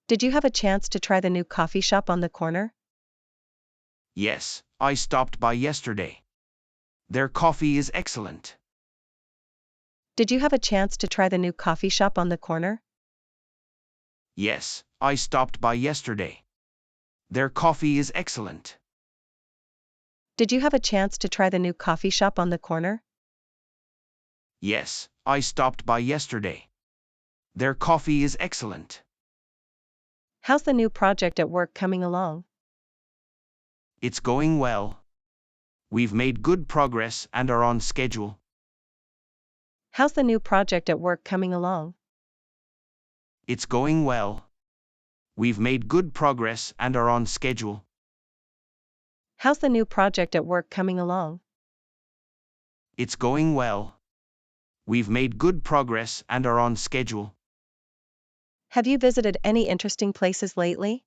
Did you have a chance to try the new coffee shop on the corner? Yes, I stopped by yesterday. Their coffee is excellent. Did you have a chance to try the new coffee shop on the corner? Yes, I stopped by yesterday. Their coffee is excellent. Did you have a chance to try the new coffee shop on the corner? Yes, I stopped by yesterday. Their coffee is excellent. How's the new project at work coming along? It's going well. We've made good progress and are on schedule. How's the new project at work coming along? It's going well. We've made good progress and are on schedule. How's the new project at work coming along? It's going well. We've made good progress and are on schedule. Have you visited any interesting places lately?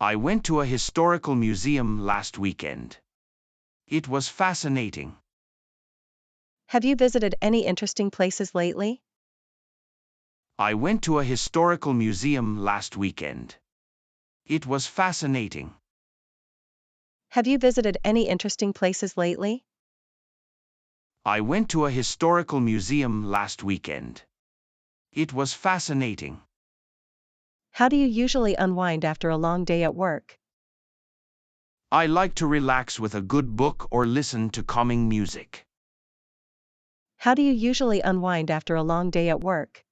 I went to a historical museum last weekend. It was fascinating. Have you visited any interesting places lately? I went to a historical museum last weekend. It was fascinating. Have you visited any interesting places lately? I went to a historical museum last weekend. It was fascinating. How do you usually unwind after a long day at work? I like to relax with a good book or listen to calming music. How do you usually unwind after a long day at work?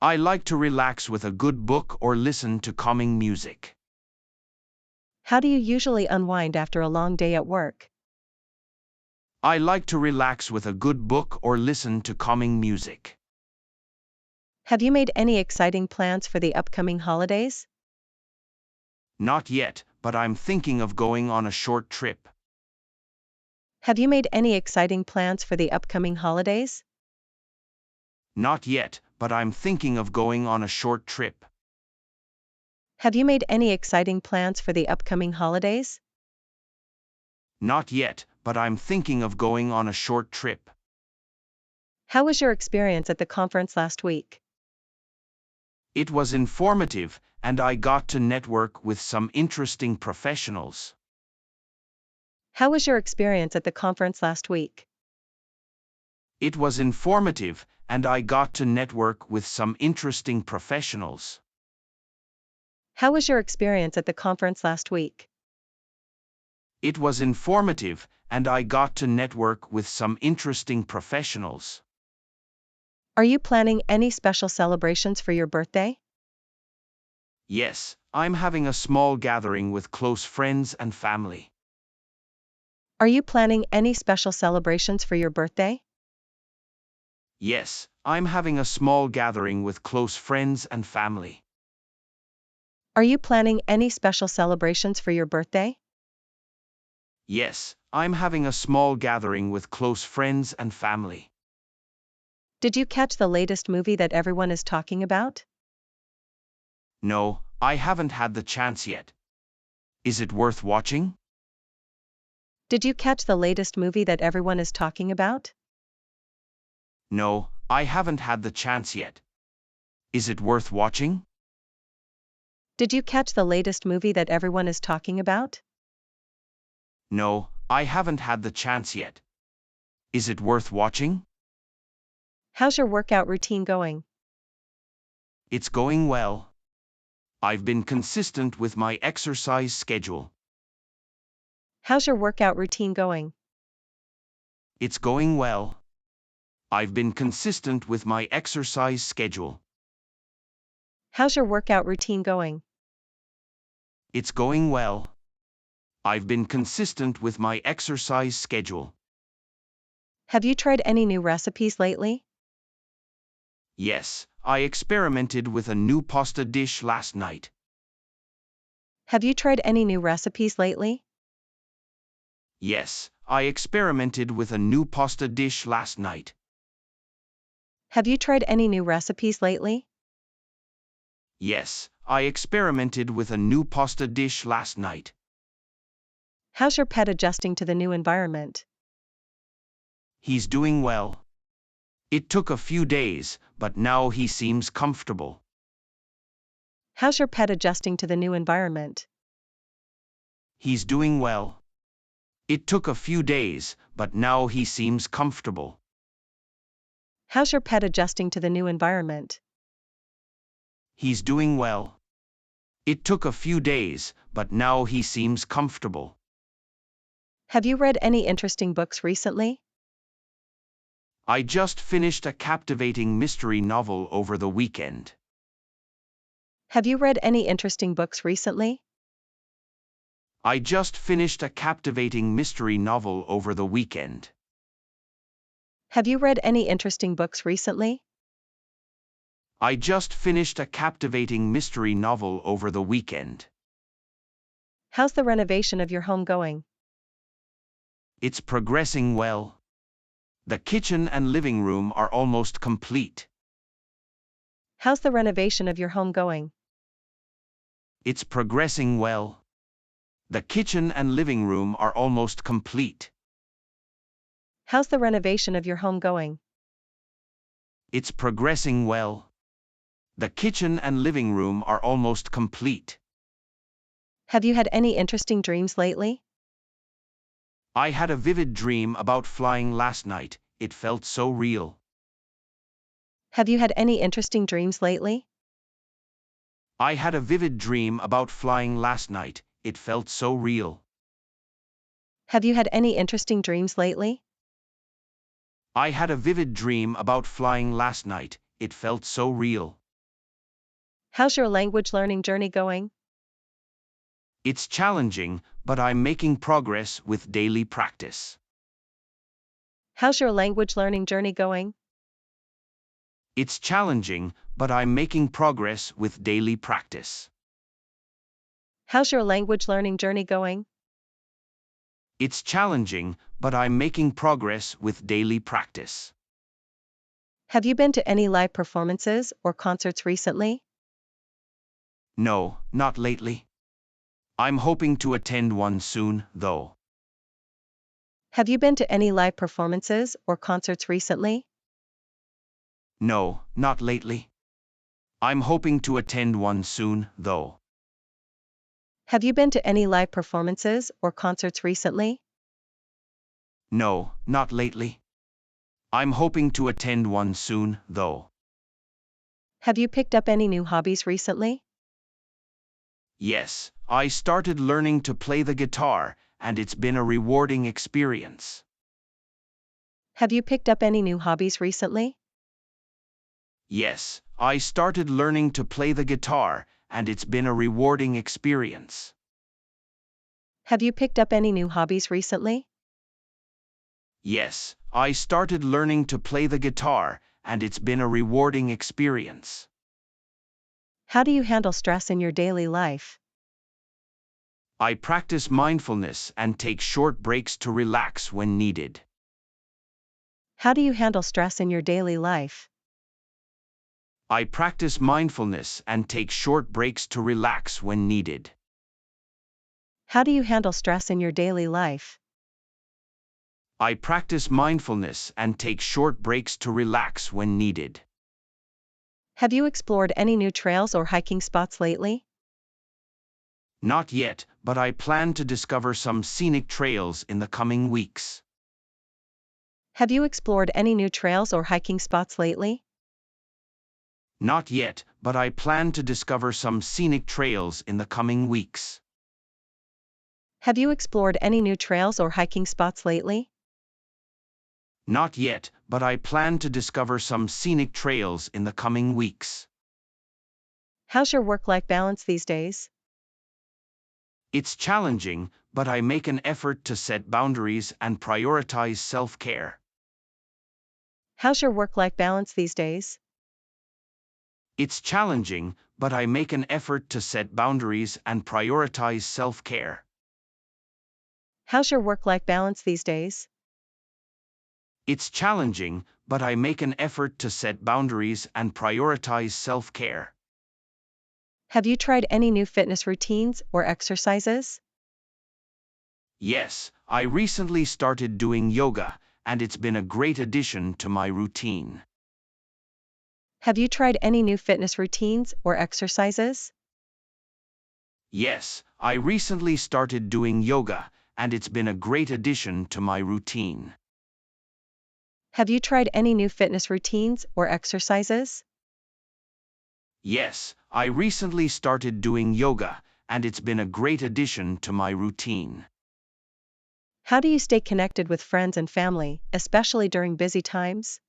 I like to relax with a good book or listen to calming music. How do you usually unwind after a long day at work? I like to relax with a good book or listen to calming music. Have you made any exciting plans for the upcoming holidays? Not yet, but I'm thinking of going on a short trip. Have you made any exciting plans for the upcoming holidays? Not yet, but I'm thinking of going on a short trip. Have you made any exciting plans for the upcoming holidays? Not yet, but I'm thinking of going on a short trip. How was your experience at the conference last week? It was informative, and I got to network with some interesting professionals. How was your experience at the conference last week? It was informative, and I got to network with some interesting professionals. How was your experience at the conference last week? It was informative, and I got to network with some interesting professionals. Are you planning any special celebrations for your birthday? Yes, I'm having a small gathering with close friends and family. Are you planning any special celebrations for your birthday? Yes, I'm having a small gathering with close friends and family. Are you planning any special celebrations for your birthday? Yes, I'm having a small gathering with close friends and family. Did you catch the latest movie that everyone is talking about? No, I haven't had the chance yet. Is it worth watching? Did you catch the latest movie that everyone is talking about? No, I haven't had the chance yet. Is it worth watching? Did you catch the latest movie that everyone is talking about? No, I haven't had the chance yet. Is it worth watching? How's your workout routine going? It's going well. I've been consistent with my exercise schedule. How's your workout routine going? It's going well. I've been consistent with my exercise schedule. How's your workout routine going? It's going well. I've been consistent with my exercise schedule. Have you tried any new recipes lately? Yes, I experimented with a new pasta dish last night. Have you tried any new recipes lately? Yes, I experimented with a new pasta dish last night. Have you tried any new recipes lately? Yes, I experimented with a new pasta dish last night. How's your pet adjusting to the new environment? He's doing well. It took a few days, but now he seems comfortable. How's your pet adjusting to the new environment? He's doing well. It took a few days, but now he seems comfortable. How's your pet adjusting to the new environment? He's doing well. It took a few days, but now he seems comfortable. Have you read any interesting books recently? I just finished a captivating mystery novel over the weekend. Have you read any interesting books recently? I just finished a captivating mystery novel over the weekend. Have you read any interesting books recently? I just finished a captivating mystery novel over the weekend. How's the renovation of your home going? It's progressing well. The kitchen and living room are almost complete. How's the renovation of your home going? It's progressing well. The kitchen and living room are almost complete. How's the renovation of your home going? It's progressing well. The kitchen and living room are almost complete. Have you had any interesting dreams lately? I had a vivid dream about flying last night. It felt so real. Have you had any interesting dreams lately? I had a vivid dream about flying last night. It felt so real. Have you had any interesting dreams lately? I had a vivid dream about flying last night. It felt so real. How's your language learning journey going? It's challenging, but I'm making progress with daily practice. How's your language learning journey going? It's challenging, but I'm making progress with daily practice. How's your language learning journey going? It's challenging, but I'm making progress with daily practice. Have you been to any live performances or concerts recently? No, not lately. I'm hoping to attend one soon, though. Have you been to any live performances or concerts recently? No, not lately. I'm hoping to attend one soon, though. Have you been to any live performances or concerts recently? No, not lately. I'm hoping to attend one soon, though. Have you picked up any new hobbies recently? Yes, I started learning to play the guitar, and it's been a rewarding experience. Have you picked up any new hobbies recently? Yes, I started learning to play the guitar, and it's been a rewarding experience. Have you picked up any new hobbies recently? Yes, I started learning to play the guitar, and it's been a rewarding experience. How do you handle stress in your daily life? I practice mindfulness and take short breaks to relax when needed. How do you handle stress in your daily life? I practice mindfulness and take short breaks to relax when needed. How do you handle stress in your daily life? I practice mindfulness and take short breaks to relax when needed. Have you explored any new trails or hiking spots lately? Not yet, but I plan to discover some scenic trails in the coming weeks. Have you explored any new trails or hiking spots lately? Not yet, but I plan to discover some scenic trails in the coming weeks. Have you explored any new trails or hiking spots lately? Not yet, but I plan to discover some scenic trails in the coming weeks. How's your work-life balance these days? It's challenging, but I make an effort to set boundaries and prioritize self-care. How's your work-life balance these days? It's challenging, but I make an effort to set boundaries and prioritize self-care. How's your work-life balance these days? It's challenging, but I make an effort to set boundaries and prioritize self-care. Have you tried any new fitness routines or exercises? Yes, I recently started doing yoga, and it's been a great addition to my routine. Have you tried any new fitness routines or exercises? Yes, I recently started doing yoga, and it's been a great addition to my routine. Have you tried any new fitness routines or exercises? Yes, I recently started doing yoga, and it's been a great addition to my routine. How do you stay connected with friends and family, especially during busy times?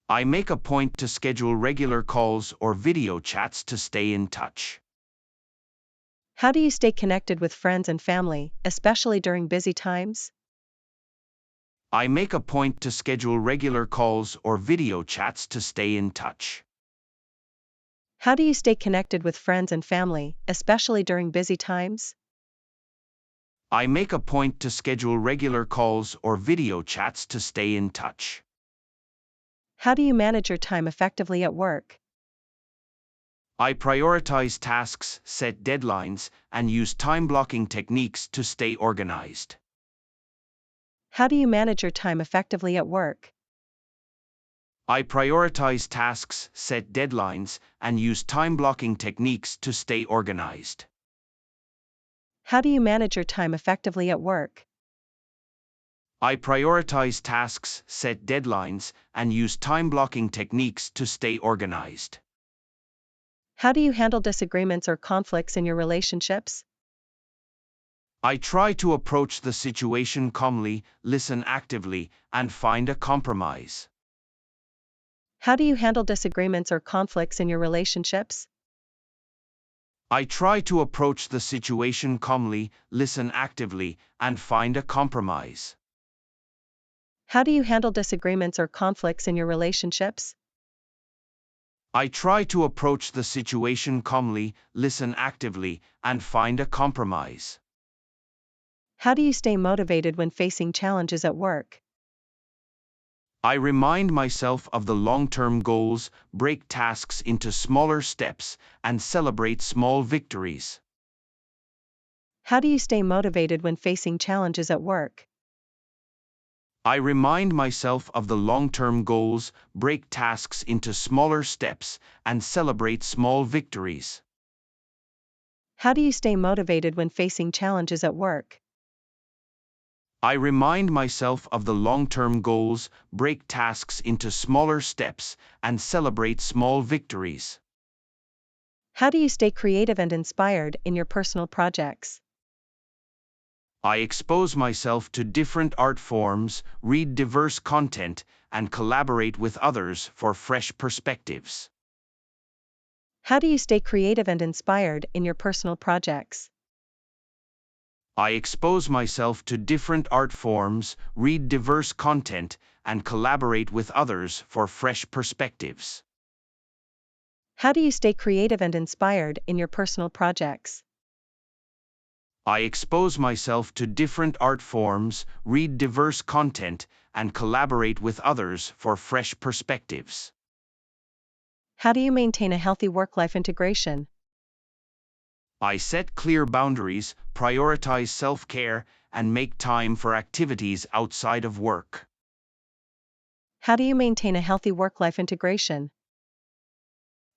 I make a point to schedule regular calls or video chats to stay in touch. How do you stay connected with friends and family, especially during busy times? I make a point to schedule regular calls or video chats to stay in touch. How do you stay connected with friends and family, especially during busy times? I make a point to schedule regular calls or video chats to stay in touch. How do you manage your time effectively at work? I prioritize tasks, set deadlines, and use time blocking techniques to stay organized. How do you manage your time effectively at work? I prioritize tasks, set deadlines, and use time blocking techniques to stay organized. How do you manage your time effectively at work? I prioritize tasks, set deadlines, and use time blocking techniques to stay organized. How do you handle disagreements or conflicts in your relationships? I try to approach the situation calmly, listen actively, and find a compromise. How do you handle disagreements or conflicts in your relationships? I try to approach the situation calmly, listen actively, and find a compromise. How do you handle disagreements or conflicts in your relationships? I try to approach the situation calmly, listen actively, and find a compromise. How do you stay motivated when facing challenges at work? I remind myself of the long-term goals, break tasks into smaller steps, and celebrate small victories. How do you stay motivated when facing challenges at work? I remind myself of the long-term goals, break tasks into smaller steps, and celebrate small victories. How do you stay motivated when facing challenges at work? I remind myself of the long-term goals, break tasks into smaller steps, and celebrate small victories. How do you stay creative and inspired in your personal projects? I expose myself to different art forms, read diverse content, and collaborate with others for fresh perspectives. How do you stay creative and inspired in your personal projects? I expose myself to different art forms, read diverse content, and collaborate with others for fresh perspectives. How do you stay creative and inspired in your personal projects? I expose myself to different art forms, read diverse content, and collaborate with others for fresh perspectives. How do you maintain a healthy work-life integration? I set clear boundaries, prioritize self-care, and make time for activities outside of work. How do you maintain a healthy work-life integration?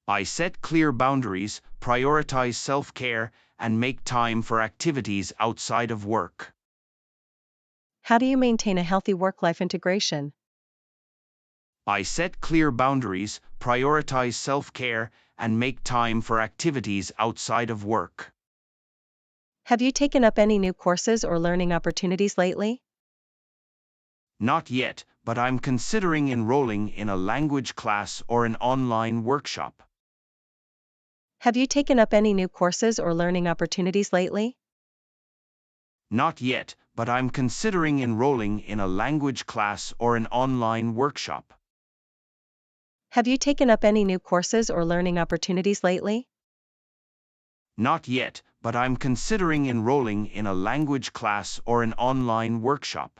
I set clear boundaries, prioritize self-care, and make time for activities outside of work. How do you maintain a healthy work-life integration? I set clear boundaries, prioritize self-care, and make time for activities outside of work. Have you taken up any new courses or learning opportunities lately? Not yet, but I'm considering enrolling in a language class or an online workshop. Have you taken up any new courses or learning opportunities lately? Not yet, but I'm considering enrolling in a language class or an online workshop. Have you taken up any new courses or learning opportunities lately? Not yet, but I'm considering enrolling in a language class or an online workshop.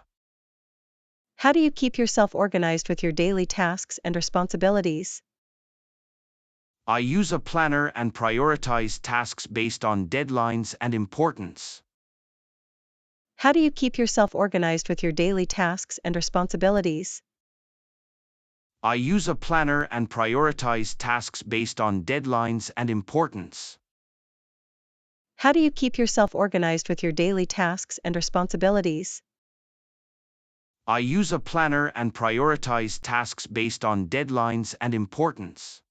How do you keep yourself organized with your daily tasks and responsibilities? I use a planner and prioritize tasks based on deadlines and importance. How do you keep yourself organized with your daily tasks and responsibilities? I use a planner and prioritize tasks based on deadlines and importance. How do you keep yourself organized with your daily tasks and responsibilities? I use a planner and prioritize tasks based on deadlines and importance.